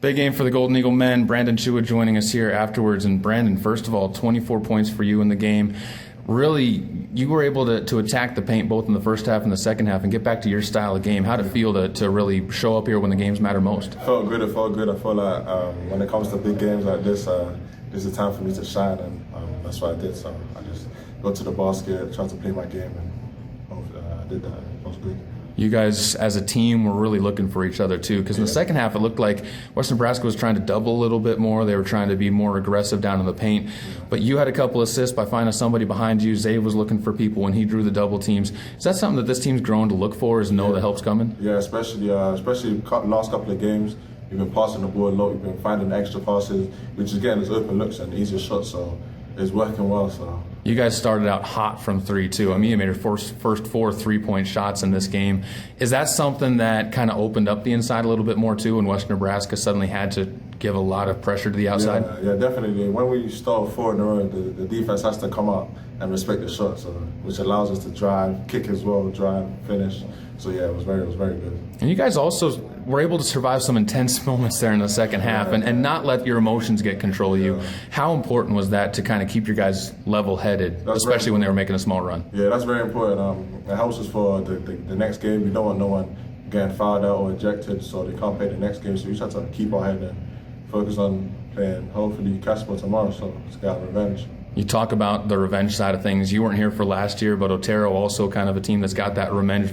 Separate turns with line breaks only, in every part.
Big game for the Golden Eagle men. Brandon Tchouya joining us here afterwards. And Brandon, first of all, 24 points for you in the game. Really, you were able to attack the paint both in the first half and the second half and get back to your style of game. How did it feel to really show up here when the games matter most?
It felt good. I feel like when it comes to big games like this, this is a time for me to shine, and that's what I did. So I just go to the basket, try to play my game, and I did that. It was good.
You guys, as a team, were really looking for each other, too, because in the second half, it looked like Western Nebraska was trying to double a little bit more. They were trying to be more aggressive down in the paint. But you had a couple assists by finding somebody behind you. Zay was looking for people when he drew the double teams. Is that something that this team's grown to look for, is know the help's coming?
Yeah, especially last couple of games. We've been passing the ball a lot. We've been finding extra passes, which is getting us open looks and easier shots. So it's working well. So
you guys started out hot from three, too. I mean, you made your first 4 3-point shots in this game. Is that something that kind of opened up the inside a little bit more, too, when Western Nebraska suddenly had to give a lot of pressure to the outside?
Yeah, definitely. When we start 4 in a row, the defense has to come up and respect the shot, so which allows us to drive, kick as well, drive, finish. So yeah, it was very good.
And you guys also were able to survive some intense moments there in the second half and not let your emotions get control of you. How important was that to kind of keep your guys level-headed, especially when they were making a small run?
Yeah, that's very important. It helps us for the next game. We don't want no one getting fouled out or ejected, so they can't play the next game. So we just have to keep our head and focus on playing, hopefully, Casper tomorrow, so let's get revenge.
You talk about the revenge side of things. You weren't here for last year, but Otero also kind of a team that's got that revenge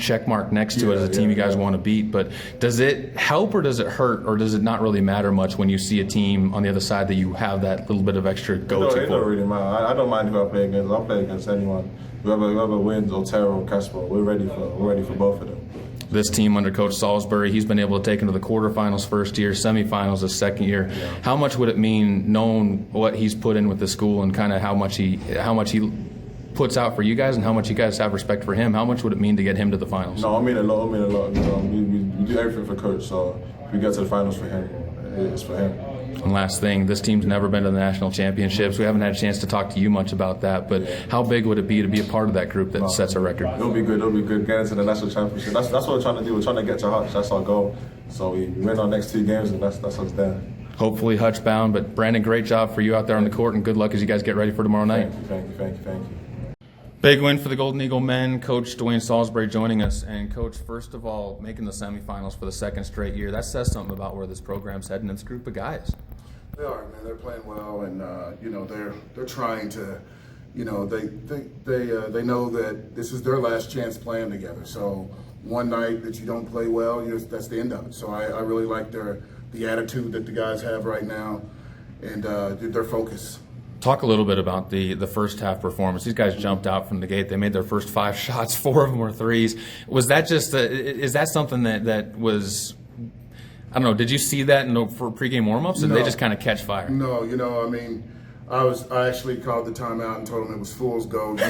check mark next to it as a team you guys want to beat. But does it help or does it hurt, or does it not really matter much when you see a team on the other side that you have that little bit of extra go-to for?
It don't really matter. I don't mind who I play against. I'll play against anyone. Whoever wins, Otero or Casper, we're ready for both of them.
This team under Coach Saulsberry, he's been able to take into the quarterfinals first year, semifinals his second year. Yeah. How much would it mean, knowing what he's put in with the school and kind of how much he puts out for you guys and how much you guys have respect for him? How much would it mean to get him to the finals?
No, I mean a lot. We do everything for Coach, so if we get to the finals for him, it's for him.
And last thing, this team's never been to the national championships. We haven't had a chance to talk to you much about that, but how big would it be to be a part of that group that sets a record?
It'll be good. Getting to the national championship. That's what we're trying to do. We're trying to get to Hutch. That's our goal. So we win our next 2 games, and that's us there.
Hopefully Hutch bound, but Brandon, great job for you out there on the court, and good luck as you guys get ready for tomorrow night.
Thank you.
Big win for the Golden Eagle men. Coach DeWayne Saulsberry joining us. And, Coach, first of all, making the semifinals for the second straight year, that says something about where this program's heading and this group of guys.
They are, man. They're playing well, and they're trying to, they know that this is their last chance playing together. So one night that you don't play well, that's the end of it. So I really like the attitude that the guys have right now, and their focus.
Talk a little bit about the first half performance. These guys jumped out from the gate. They made their first 5 shots. 4 of them were threes. Was that just is that something that was? I don't know. Did you see that for pregame warmups? Or did they just kind of catch fire?
No, I actually called the timeout and told them it was fool's gold.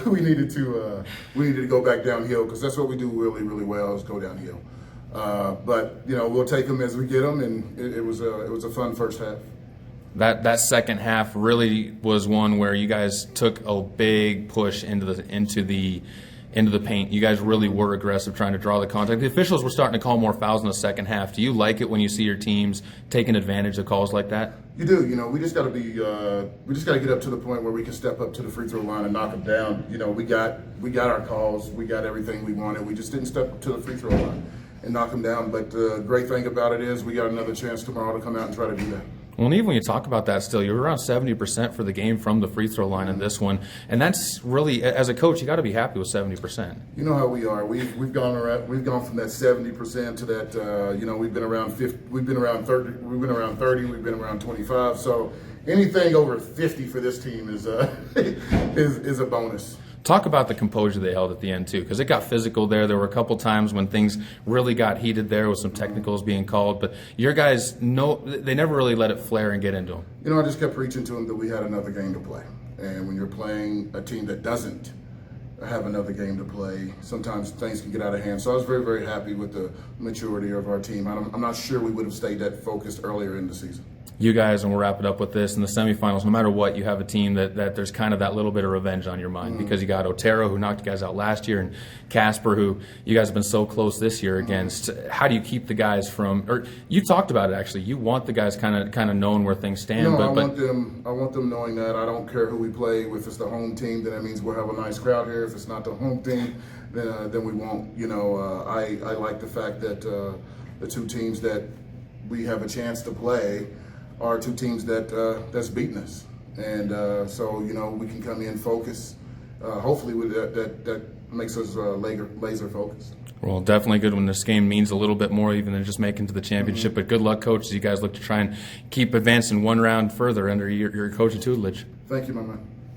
We needed to go back downhill, because that's what we do really well, is go downhill. But we'll take them as we get them, and it was a fun first half.
That second half really was one where you guys took a big push into the paint. You guys really were aggressive trying to draw the contact. The officials were starting to call more fouls in the second half. Do you like it when you see your teams taking advantage of calls like that?
You do. We just got to get up to the point where we can step up to the free throw line and knock them down. We got our calls. We got everything we wanted. We just didn't step up to the free throw line and knock them down. But the great thing about it is we got another chance tomorrow to come out and try to do that.
Well, and even when you talk about that still, you're around 70% for the game from the free throw line in this one. And that's really, as a coach, you got to be happy with 70%.
You know how we are. We've gone from that 70% to that, we've been around 50, we've been around 30, we've been around 25. So anything over 50 for this team is a bonus.
Talk about the composure they held at the end, too, because it got physical there. There were a couple times when things really got heated there with some technicals being called. But your guys, they never really let it flare and get into them.
I just kept preaching to them that we had another game to play. And when you're playing a team that doesn't have another game to play, sometimes things can get out of hand. So I was very, very happy with the maturity of our team. I'm not sure we would have stayed that focused earlier in the season.
You guys, and we'll wrap it up with this, in the semifinals, no matter what, you have a team that there's kind of that little bit of revenge on your mind, because you got Otero, who knocked you guys out last year, and Casper, who you guys have been so close this year against. How do you keep the guys from, or you talked about it actually, you want the guys kind of knowing where things stand.
No,
but,
I want them knowing that. I don't care who we play. If it's the home team, then that means we'll have a nice crowd here. If it's not the home team, then we won't. I like the fact that the two teams that we have a chance to play are two teams that's beaten us, and so we can come in focused. Hopefully, with that makes us laser focused.
Well, definitely good when this game means a little bit more even than just making to the championship. But good luck, coach, as you guys look to try and keep advancing one round further under your coaching tutelage.
Thank you, my man.